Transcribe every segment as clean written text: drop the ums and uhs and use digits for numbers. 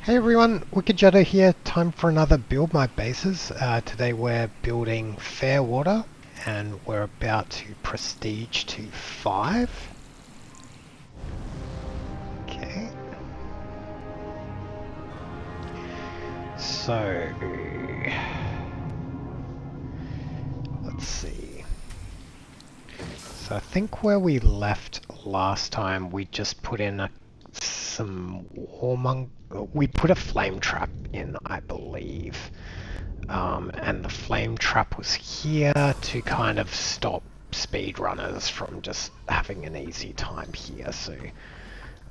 Hey everyone, Wicked Jutto here. Time for another Build My Bases. Today we're building Fairwater and we're about to prestige to 5. Okay. So, let's see. So I think where we left last time we just put in we put a flame trap in, I believe. And the flame trap was here to kind of stop speedrunners from just having an easy time here. So,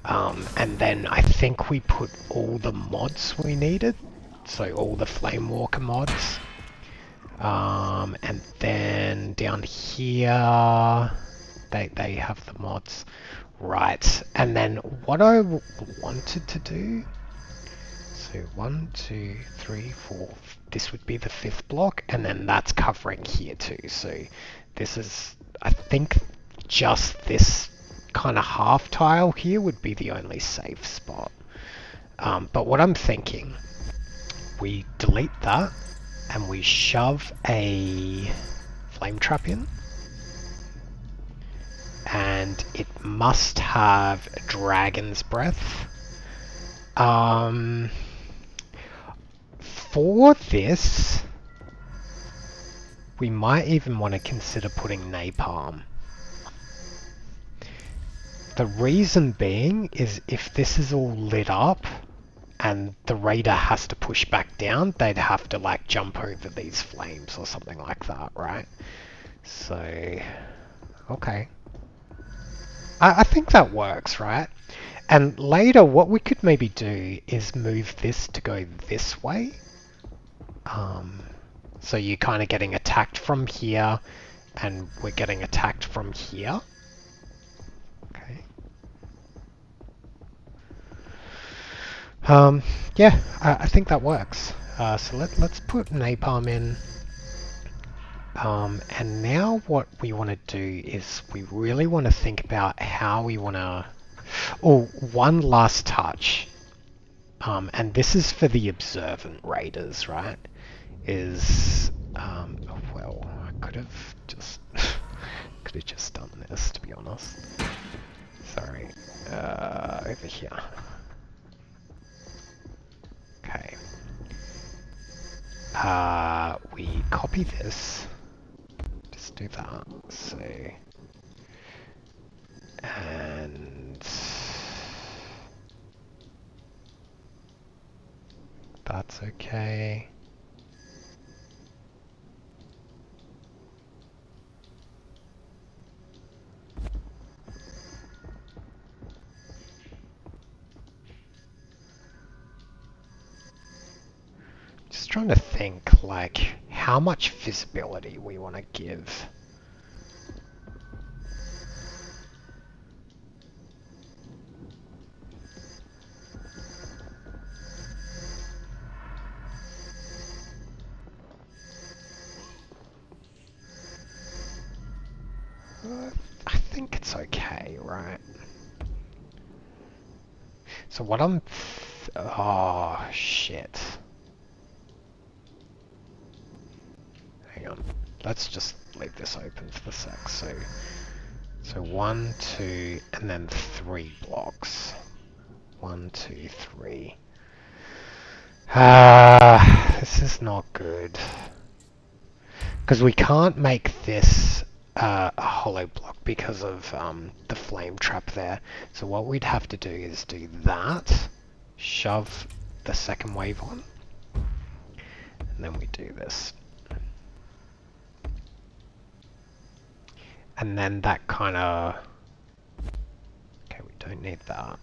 and then I think we put all the mods we needed, so all the flame walker mods. And then down here, they have the mods, right? And then what I wanted to do. So 1, 2, 3, 4. This would be the 5th block, and then that's covering here too. So this is, I think, just this kind of half tile here would be the only safe spot. But what I'm thinking, we delete that and we shove a flame trap in, and it must have Dragon's Breath. For this, we might even want to consider putting napalm. The reason being is if this is all lit up and the raider has to push back down, they'd have to like jump over these flames or something like that, right? So, okay. I think that works, right? And later, what we could maybe do is move this to go this way. So you're kind of getting attacked from here, and we're getting attacked from here. Okay. Yeah, I think that works. So let's put napalm in. And now what we want to do is we really want to think about how we want to... Oh, one last touch. And this is for the observant raiders, right? Is... well, I could have just done this, to be honest. Sorry. Over here. Okay. We copy this. Just do that. So... And... That's okay. Just trying to think, like, how much visibility we want to give. I think it's okay, right? So what I'm... oh, shit. Hang on. Let's just leave this open for the sec. So 1, 2, and then 3 blocks. 1, 2, 3. This is not good. Because we can't make this a hollow block because of the flame trap there. So what we'd have to do is do that, shove the second wave on, and then we do this. And then that kind of... Okay, we don't need that.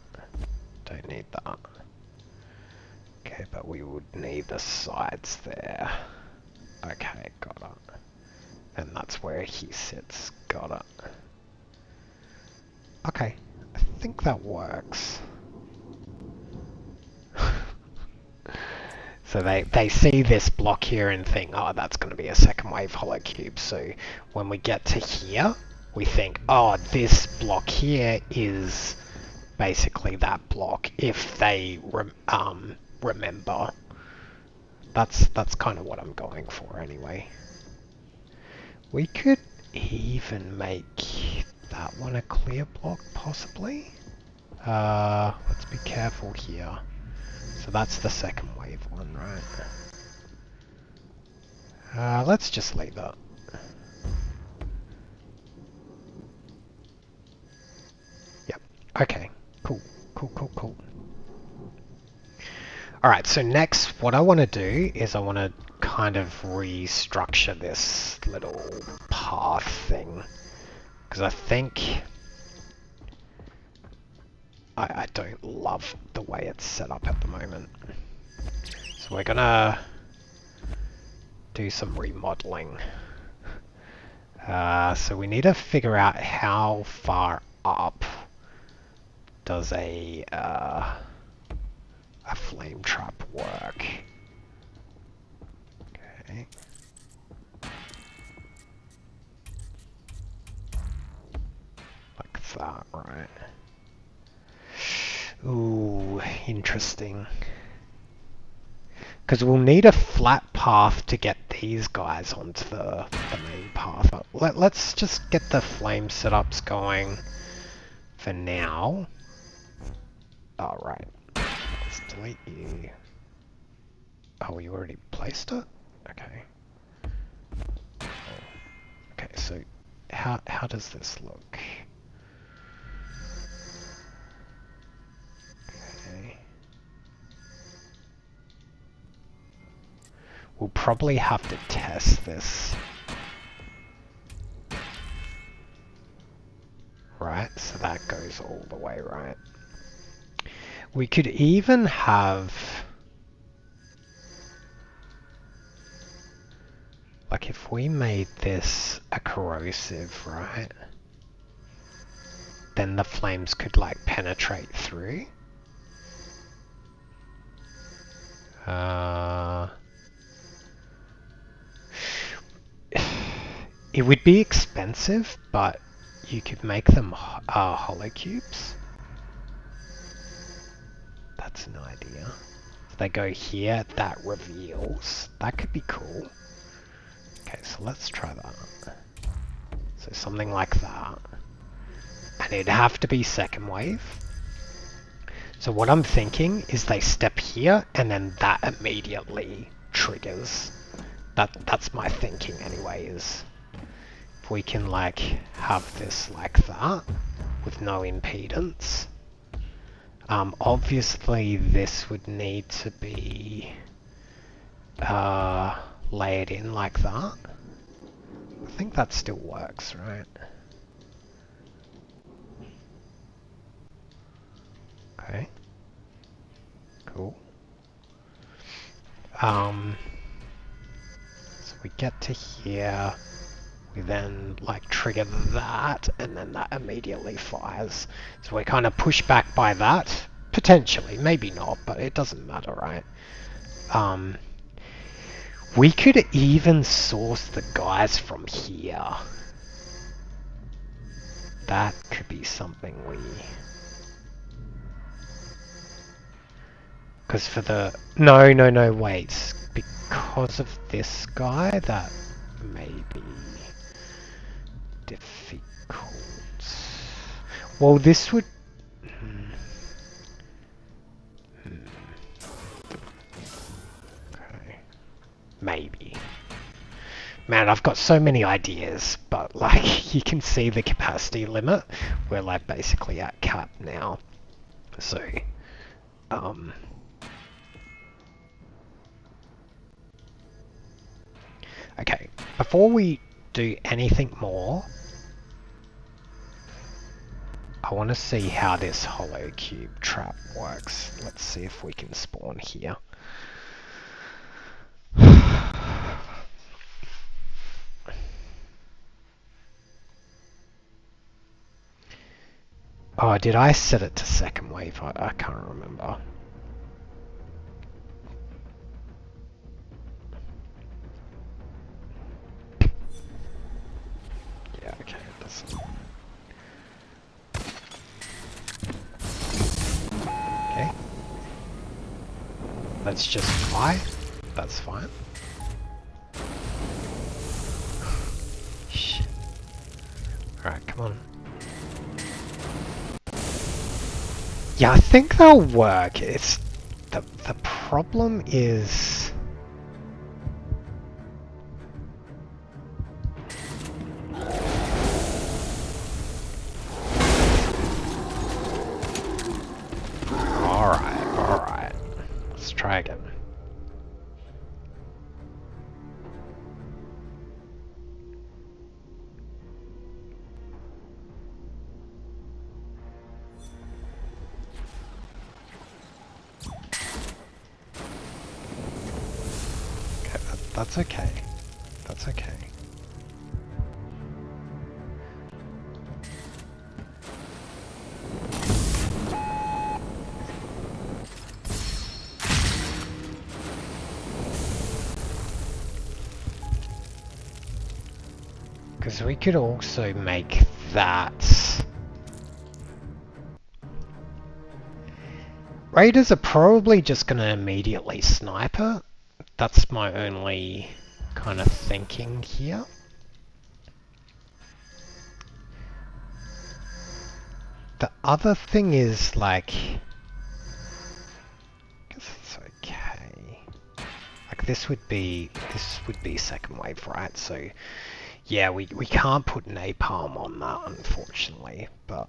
Don't need that. Okay, but we would need the sides there. Okay, got it. And that's where he sits. Got it. Okay, I think that works. So they see this block here and think, oh, that's going to be a second wave hollow cube. So when we get to here, we think, oh, this block here is basically that block if they remember. That's kind of what I'm going for anyway. We could even make that one a clear block, possibly. Let's be careful here. So that's the second wave one, right? Let's just leave it. Yep. Okay. Cool. Cool. Alright, so next what I want to do is I want to kind of restructure this little path thing. Because I think I don't love the way it's set up at the moment. So we're gonna do some remodeling. So we need to figure out how far up does a flame trap work. Okay. Like that, right? Ooh, interesting. Because we'll need a flat path to get these guys onto the main path. But let's just get the flame setups going for now. Alright. Let's delete you. Oh, you already placed it? Okay. Oh. Okay, so how does this look? Okay. We'll probably have to test this. Right, so that goes all the way, right? We could even have... like if we made this a corrosive, right? Then the flames could like penetrate through. It would be expensive, but you could make them hollow cubes. That's an idea. So they go here, that reveals. That could be cool. Okay, so let's try that. So something like that. And it'd have to be second wave. So what I'm thinking is they step here and then that immediately triggers. That's my thinking anyway, is if we can like have this like that with no impedance. Obviously this would need to be layered in like that. I think that still works, right? Okay. Cool. So we get to here, we then like trigger that, and then that immediately fires. So we kind of push back by that, potentially, maybe not, but it doesn't matter, right? We could even source the guys from here. That could be something we... Because for the... No, wait. Because of this guy, that may be difficult. Well, this would... Okay. Maybe. Man, I've got so many ideas, but like, you can see the capacity limit. We're like basically at cap now. So, okay, before we do anything more, I want to see how this hollow cube trap works. Let's see if we can spawn here. Oh, did I set it to second wave? I can't remember. Yeah, okay, it doesn't. Okay. Let's just fly. That's fine. Shit. Alright, come on. Yeah, I think they'll work. It's the problem is alright. Let's try again. That's okay. That's okay. Because we could also make that... Raiders are probably just going to immediately snipe it. That's my only kind of thinking here. The other thing is like, I guess it's okay. Like this would be second wave, right? So yeah, we can't put napalm on that unfortunately, but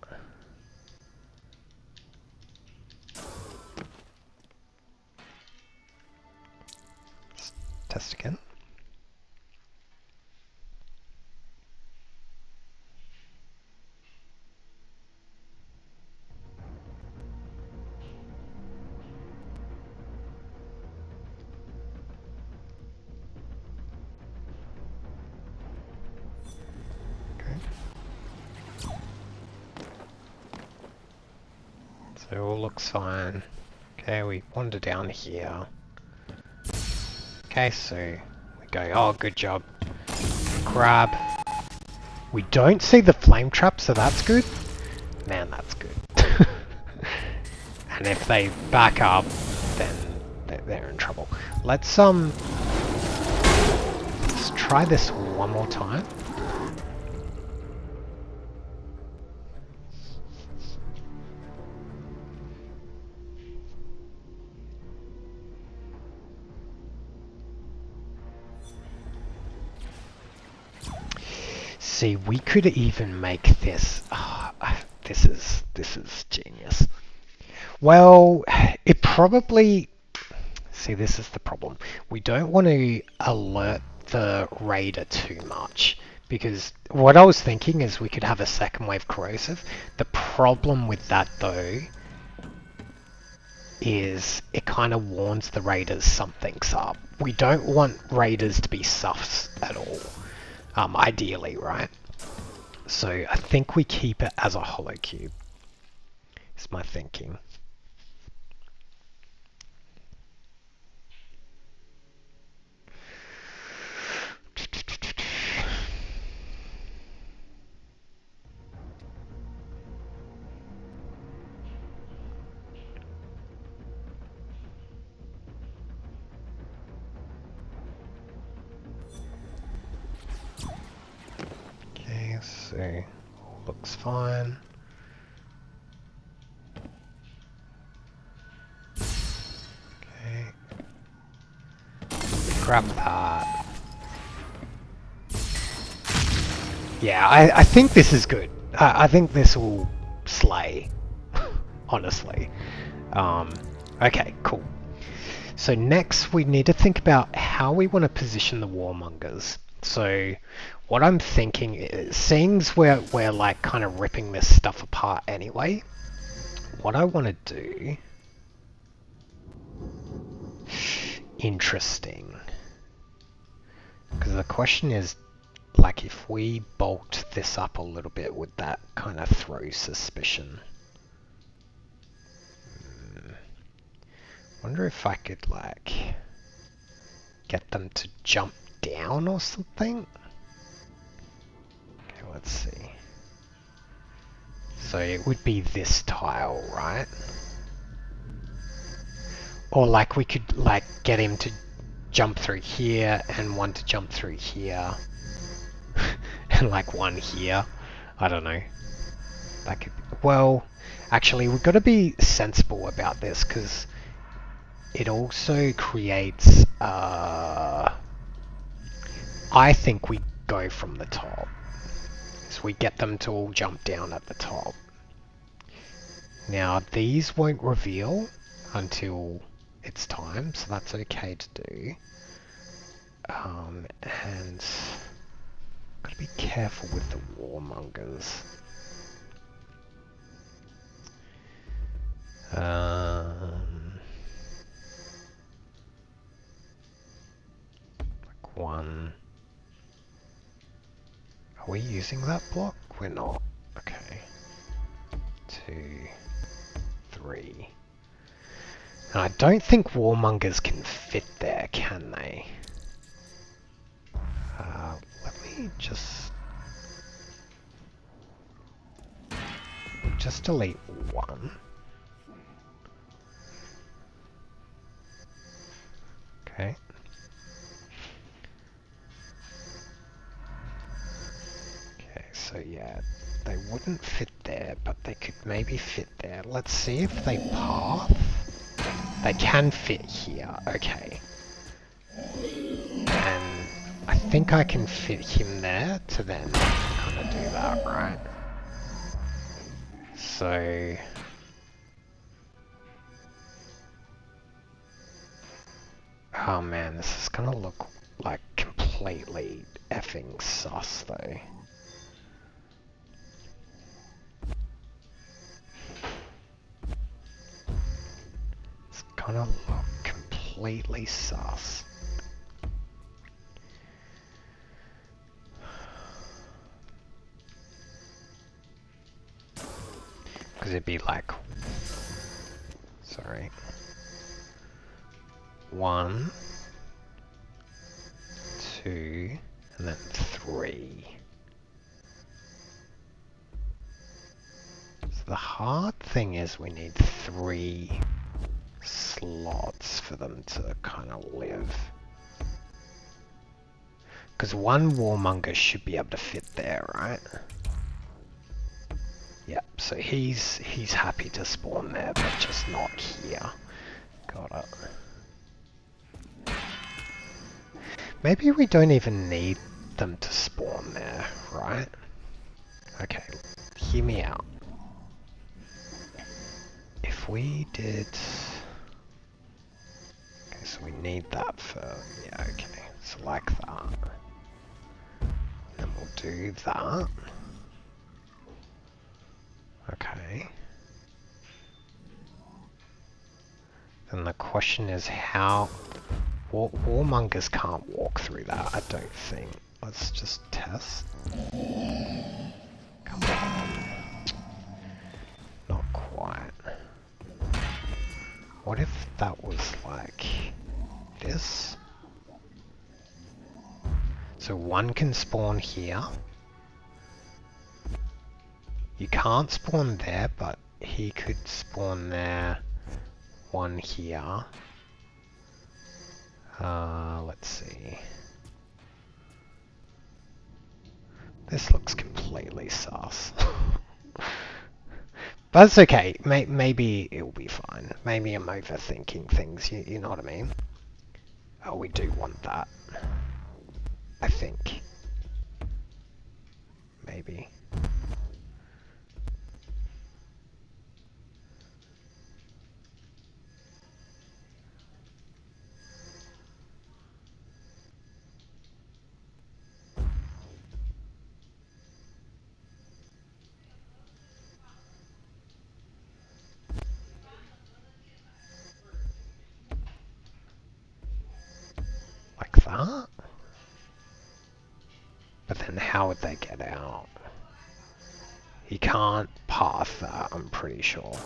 let's test again. So it all looks fine. Okay, we wander down here. Okay, so we go, oh good job. Grab. We don't see the flame trap, so that's good. Man, that's good. And if they back up, then they're in trouble. Let's try this one more time. See, we could even make this. Oh, this is genius. Well, it probably. See, this is the problem. We don't want to alert the raider too much because what I was thinking is we could have a second wave corrosive. The problem with that though is it kind of warns the raiders something's up. We don't want raiders to be sus at all. Ideally, right? So I think we keep it as a hollow cube. Is my thinking. Okay, so all looks fine. Okay. Grab that. Yeah, I think this is good. I think this will slay, honestly. Okay, cool. So next we need to think about how we want to position the warmongers. So what I'm thinking is, seeing as we're like kind of ripping this stuff apart anyway, what I want to do... Interesting. Because the question is, like, if we bolt this up a little bit, would that kind of throw suspicion? Wonder if I could, like, get them to jump down or something? Okay, let's see. So it would be this tile, right? Or like we could like get him to jump through here and one to jump through here. And like one here. I don't know. That could be, well, actually we've got to be sensible about this because it also creates I think we go from the top. So we get them to all jump down at the top. Now these won't reveal until it's time, so that's okay to do. And gotta be careful with the warmongers. Like one. Are we using that block? We're not. Okay. 2, 3. And I don't think warmongers can fit there, can they? Let me just delete one. Okay. Okay, so yeah, they wouldn't fit there, but they could maybe fit there. Let's see if they path. They can fit here, okay. And I think I can fit him there to then kind of do that, right? So... oh man, this is gonna look like completely effing sus though. It's gonna look completely sus. Because it'd be like... sorry. 1, 2, and then 3. So the hard thing is we need 3 slots for them to kind of live. Because one warmonger should be able to fit there, right? Yep, so he's happy to spawn there, but just not here. Got it. Maybe we don't even need them to spawn there, right? Okay, hear me out. If we did... okay, so we need that for... yeah, okay. So like that. Then we'll do that. Okay. Then the question is how... warmongers can't walk through that, I don't think. Let's just test. Come on. Not quite. What if that was like this? So one can spawn here. You can't spawn there, but he could spawn there. One here. Let's see. This looks completely sus. But it's okay. Maybe it'll be fine. Maybe I'm overthinking things. You know what I mean? Oh, we do want that. I think. Maybe. Like that? But then how would they get out? He can't path that, I'm pretty sure.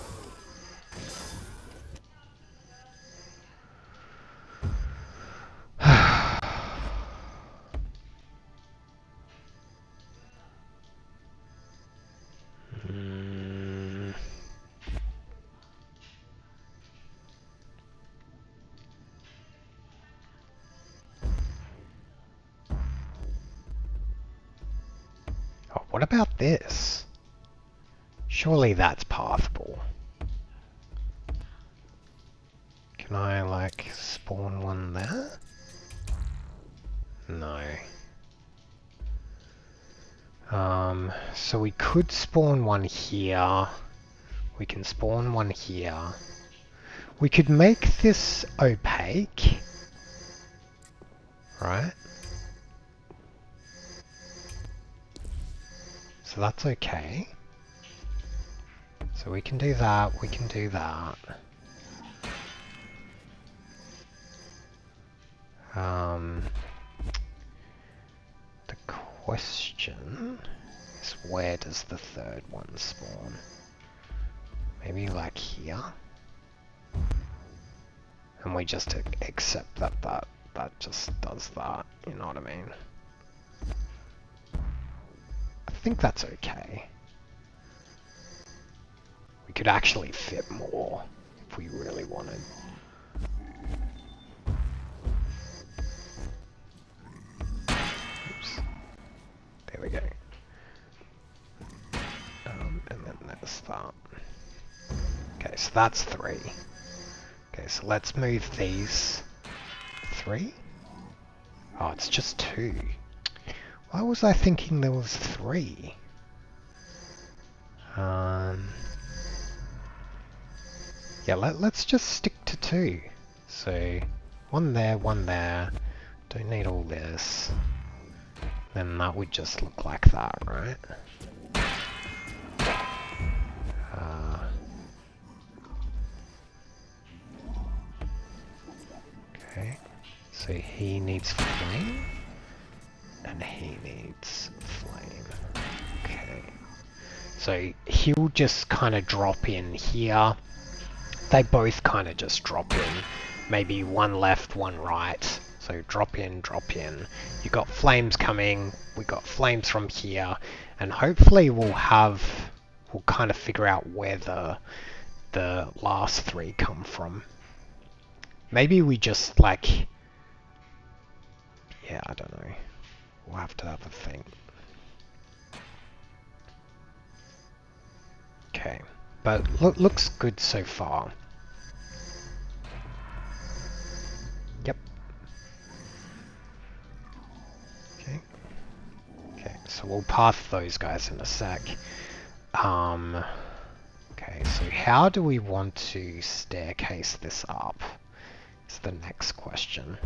What about this? Surely that's pathable. Can I, like, spawn one there? No. So we could spawn one here. We can spawn one here. We could make this opaque. Right? So that's okay. So we can do that, we can do that. The question is, where does the third one spawn? Maybe like here? And we just accept that just does that, you know what I mean? I think that's okay. We could actually fit more if we really wanted. Oops. There we go. And then there's that. Okay, so that's 3. Okay, so let's move these 3. Oh, it's just 2. Why was I thinking there was 3? Yeah, let's just stick to 2. So, one there. Don't need all this. Then that would just look like that, right? Okay, so he needs flame, and he needs flame. Okay, so he'll just kind of drop in here. They both kind of just drop in. Maybe one left, one right. So drop in, drop in. You got flames coming. We got flames from here, and hopefully we'll kind of figure out where the last 3 come from. Maybe we just like, yeah, I don't know. We'll have to have a think. Okay, but looks good so far. Yep. Okay. Okay, so we'll path those guys in a sec. Okay, so how do we want to staircase this up? Is the next question.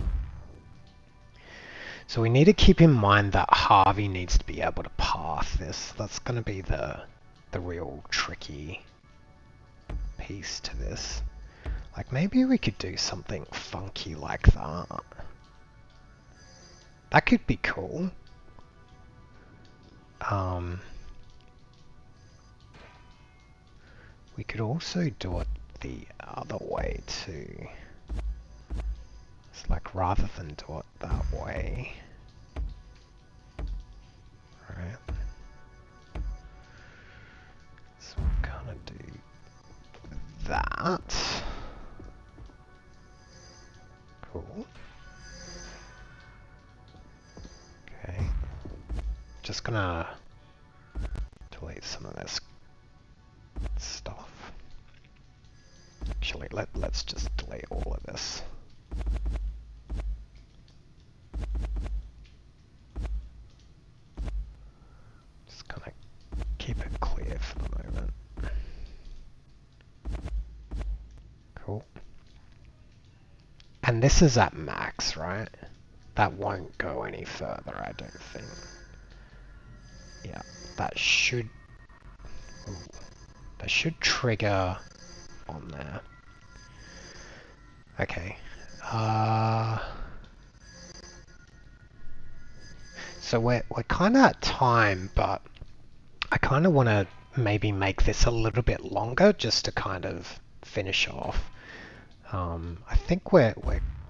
So we need to keep in mind that Harvey needs to be able to path this. That's going to be the real tricky piece to this. Like maybe we could do something funky like that. That could be cool. We could also do it the other way too. It's like rather than do it that way. Right. So we'll kind of do that. Cool. Okay. Just gonna delete some of this stuff. Actually, let's just delete all of this. Just gonna keep it clear for the moment. Cool. And this is at max, right? That won't go any further, I don't think. Yeah, that should... Ooh, that should trigger on there. Okay. So we're kind of at time, but I kind of want to maybe make this a little bit longer just to kind of finish off. I think we're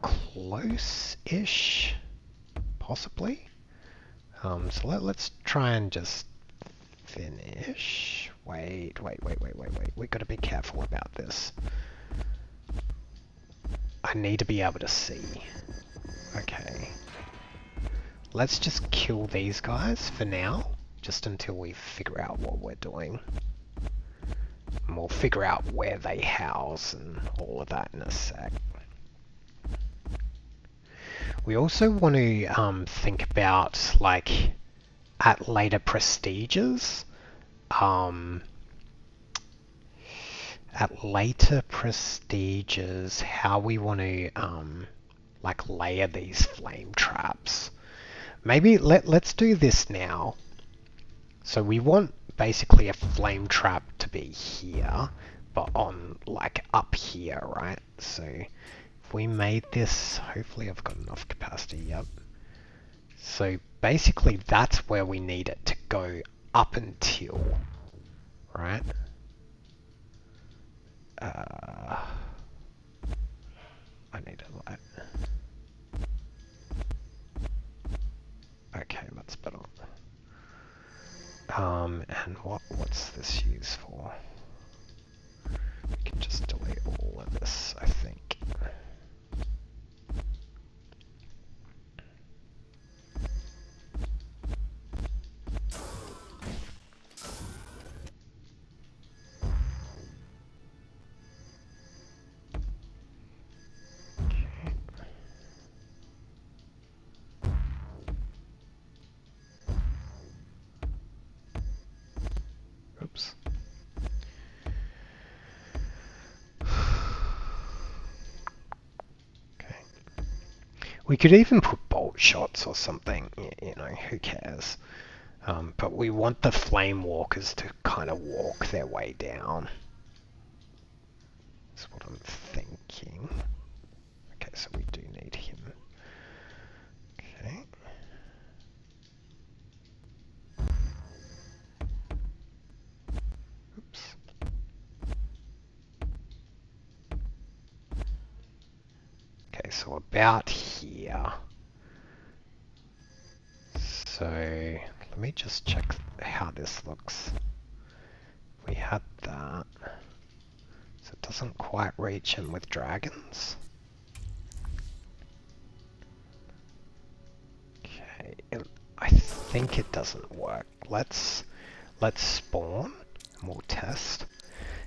close-ish, possibly. So let's try and just finish. Wait. We got to be careful about this. I need to be able to see. Okay. Let's just kill these guys for now, just until we figure out what we're doing. And we'll figure out where they house and all of that in a sec. We also want to think about, like, at later prestiges, how we want to like layer these flame traps. Maybe let's do this now. So we want basically a flame trap to be here, but on like up here, right? So if we made this, hopefully I've got enough capacity, yep. So basically that's where we need it to go up until, right? I need a light. Okay, that's better. And what's this used for? We can just delete all of this, I think. Oops. Okay. We could even put bolt shots or something, you know, who cares? But we want the flame walkers to kind of walk their way down. That's what I'm thinking. Okay, so we do need him. Okay. Oops. Okay, so about here. So let me just check how this looks. We had that. So it doesn't quite reach him with dragons. Okay, and I think it doesn't work. Let's spawn and we'll test.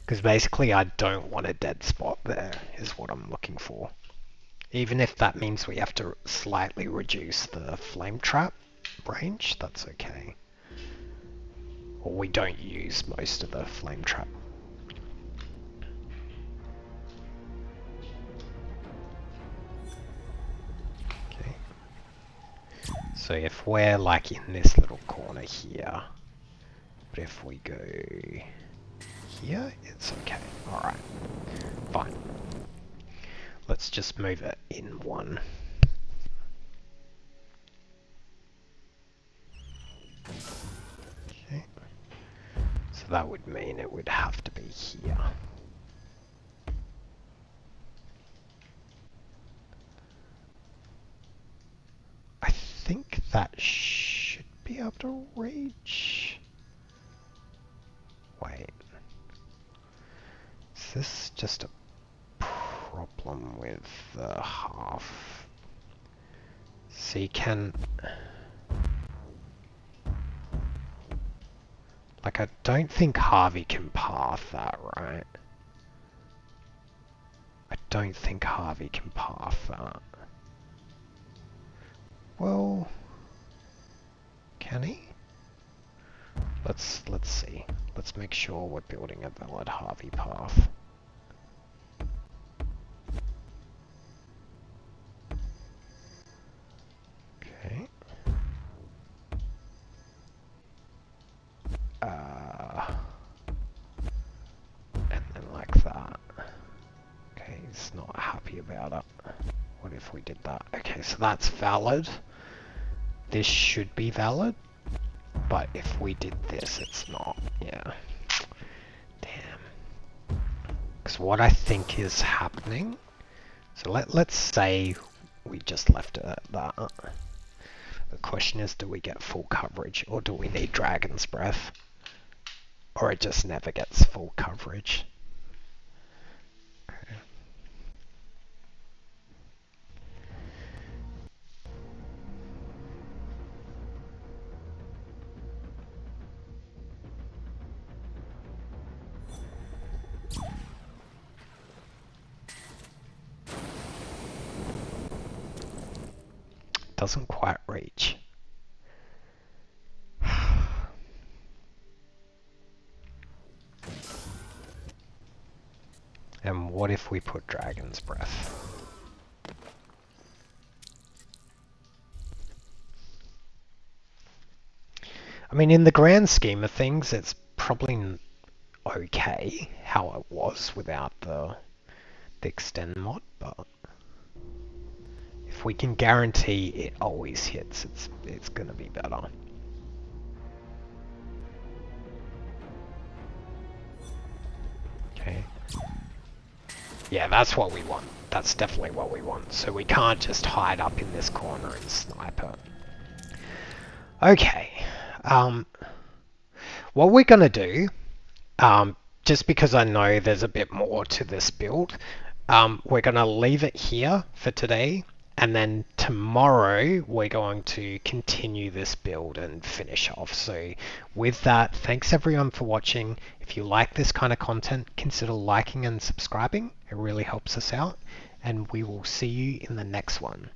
Because basically I don't want a dead spot there, is what I'm looking for. Even if that means we have to slightly reduce the flame trap range, that's okay. Or we don't use most of the flame trap. Okay. So if we're like in this little corner here, but if we go here, it's okay. Alright, fine. Let's just move it in one. Okay. So that would mean it would have to be here. I think that should be able to reach. Wait. Is this just a problem with the half? So you can... Like, I don't think Harvey can path that, right? I don't think Harvey can path that. Well... Can he? Let's see. Let's make sure we're building a valid Harvey path. Okay. And then like that. Okay, he's not happy about it. What if we did that? Okay, so that's valid. This should be valid. But if we did this, it's not. Yeah. Damn. Because what I think is happening... So let's say we just left it at that. The question is, do we get full coverage, or do we need Dragon's Breath? Or it just never gets full coverage. Okay. doesn't quite reach. And what if we put Dragon's Breath? I mean, in the grand scheme of things, it's probably okay how it was without the extend mod, but if we can guarantee it always hits, it's gonna be better. Okay. Yeah, that's what we want. That's definitely what we want. So we can't just hide up in this corner and snipe it. Okay. What we're gonna do, just because I know there's a bit more to this build, we're gonna leave it here for today. And then tomorrow we're going to continue this build and finish off. So with that, thanks everyone for watching. If you like this kind of content, consider liking and subscribing. It really helps us out. And we will see you in the next one.